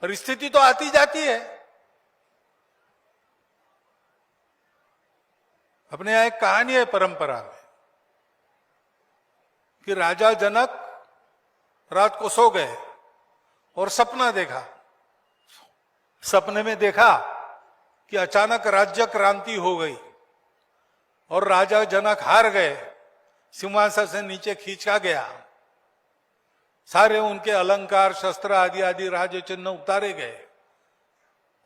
परिस्थिति तो आती जाती है। अपने यहां एक कहानी है परंपरा में कि राजा जनक रात को सो गए और सपना देखा। सपने में देखा कि अचानक राज्य क्रांति हो गई और राजा जनक हार गए, सिंहासन से नीचे खींचा गया, सारे उनके अलंकार शस्त्र आदि आदि राज चिन्ह उतारे गए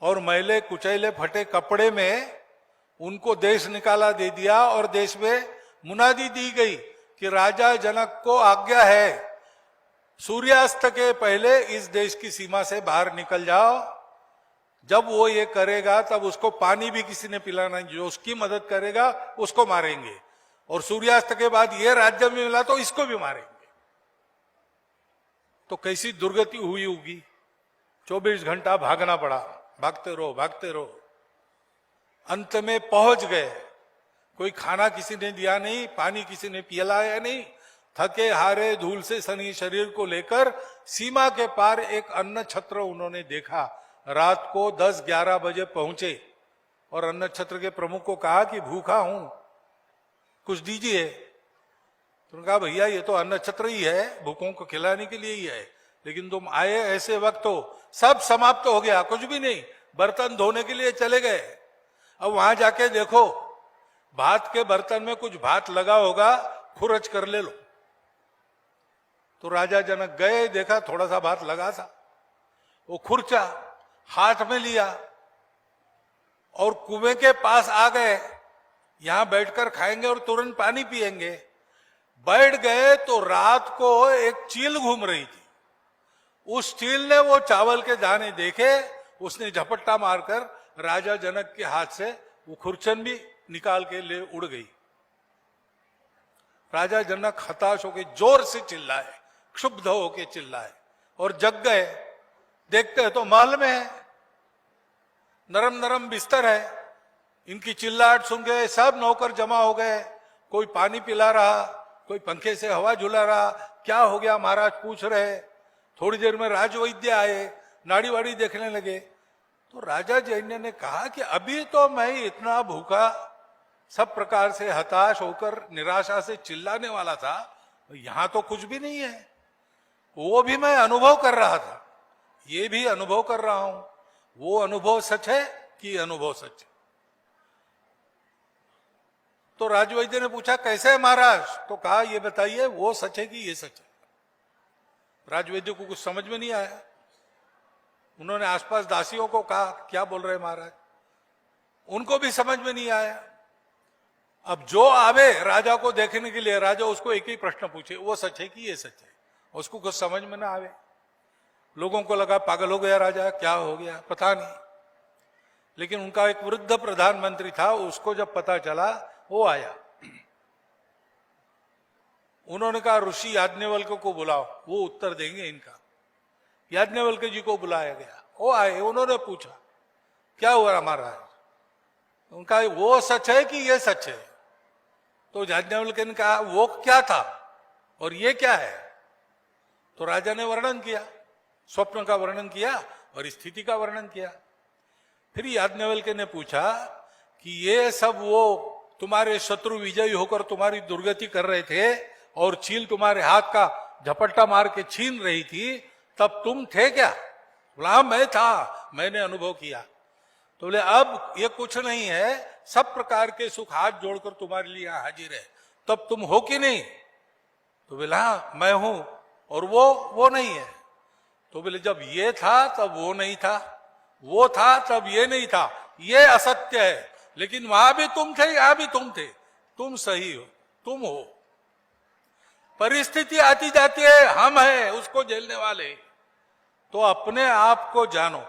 और मैले कुचैले फटे कपड़े में उनको देश निकाला दे दिया और देश में मुनादी दी गई कि राजा जनक को आज्ञा है सूर्यास्त के पहले इस देश की सीमा से बाहर निकल जाओ। जब वो ये करेगा तब उसको पानी भी किसी ने पिलाना नहीं, जो उसकी मदद करेगा उसको मारेंगे, और सूर्यास्त के बाद ये राज्य में मिला तो इसको भी मारेंगे। तो कैसी दुर्गति हुई होगी। 24 घंटा भागना पड़ा, भागते रहो भागते रहो, अंत में पहुंच गए। कोई खाना किसी ने दिया नहीं, पानी किसी ने पिलाया नहीं, थके हारे धूल से सनी शरीर को लेकर सीमा के पार एक अन्न छत्र उन्होंने देखा। रात को 10-11 बजे पहुंचे और अन्न छत्र के प्रमुख को कहा कि भूखा हूं, कुछ दीजिए। तो उन्होंने कहा भैया ये तो अन्न छत्र ही है, भूखों को खिलाने के लिए ही है, लेकिन तुम आए ऐसे वक्त हो सब समाप्त हो गया, कुछ भी नहीं, बर्तन धोने के लिए चले गए। अब वहां जाके देखो भात के बर्तन में कुछ भात लगा होगा, खुरच कर ले लो। तो राजा जनक गए, देखा थोड़ा सा भात लगा था, वो खुरचा हाथ में लिया और कुएं के पास आ गए, यहां बैठकर खाएंगे और तुरंत पानी पिएंगे। बैठ गए तो रात को एक चील घूम रही थी। उस चील ने वो चावल के दाने देखे, उसने झपट्टा मारकर राजा जनक के हाथ से वो खुरचन भी निकाल के ले उड़ गई। राजा जनक हताश होकर जोर से चिल्लाए, क्षुब्ध होकर चिल्लाए और जग गए। देखते हैं तो महल में है, नरम नरम बिस्तर है, इनकी चिल्लाहट सुन के सब नौकर जमा हो गए। कोई पानी पिला रहा, कोई पंखे से हवा झुला रहा, क्या हो गया महाराज पूछ रहे। थोड़ी देर में राजवैद्य आए, नाड़ी वाड़ी देखने लगे। तो राजा जैन्य ने कहा कि अभी तो मैं इतना भूखा, सब प्रकार से हताश होकर निराशा से चिल्लाने वाला था, यहां तो कुछ भी नहीं है। वो भी मैं अनुभव कर रहा था, ये भी अनुभव कर रहा हूं। वो अनुभव सच है कि अनुभव सच है? तो राजवैद्य ने पूछा कैसे है महाराज? तो कहा ये बताइए वो सच है कि ये सच है? राजवैद्य को कुछ समझ में नहीं आया। उन्होंने आसपास दासियों को कहा क्या बोल रहे महाराज, उनको भी समझ में नहीं आया। अब जो आवे राजा को देखने के लिए, राजा उसको एक ही प्रश्न पूछे, वो सच है कि ये सच है? उसको कुछ समझ में ना आवे। लोगों को लगा पागल हो गया राजा, क्या हो गया पता नहीं। लेकिन उनका एक वृद्ध प्रधानमंत्री था, उसको जब पता चला वो आया। उन्होंने कहा ऋषि याज्ञवल्क्य को बुलाओ, वो उत्तर देंगे इनका। याज्ञवल्क्य जी को बुलाया गया, वो आए, उन्होंने पूछा क्या हुआ महाराज? उनका वो सच है कि ये सच है? तो याज्ञवल्क्य ने कहा वो क्या था और ये क्या है? तो राजा ने वर्णन किया, स्वप्न का वर्णन किया और स्थिति का वर्णन किया। फिर याज्ञवल्क्य ने पूछा कि ये सब वो तुम्हारे शत्रु विजयी होकर तुम्हारी दुर्गति कर रहे थे और चील तुम्हारे हाथ का झपट्टा मार के छीन रही थी, तब तुम थे क्या? बोला मैं था, मैंने अनुभव किया। तो बोले अब ये कुछ नहीं है, सब प्रकार के सुख हाथ जोड़कर तुम्हारे लिए हाजिर है, तब तुम हो कि नहीं? तो बोला मैं हूं और वो नहीं है। तो बोले जब ये था तब वो नहीं था, वो था तब ये नहीं था, ये असत्य है। लेकिन वहां भी तुम थे, यहां भी तुम थे, तुम सही हो, तुम हो। परिस्थिति आती जाती है, हम हैं उसको झेलने वाले। तो अपने आप को जानो।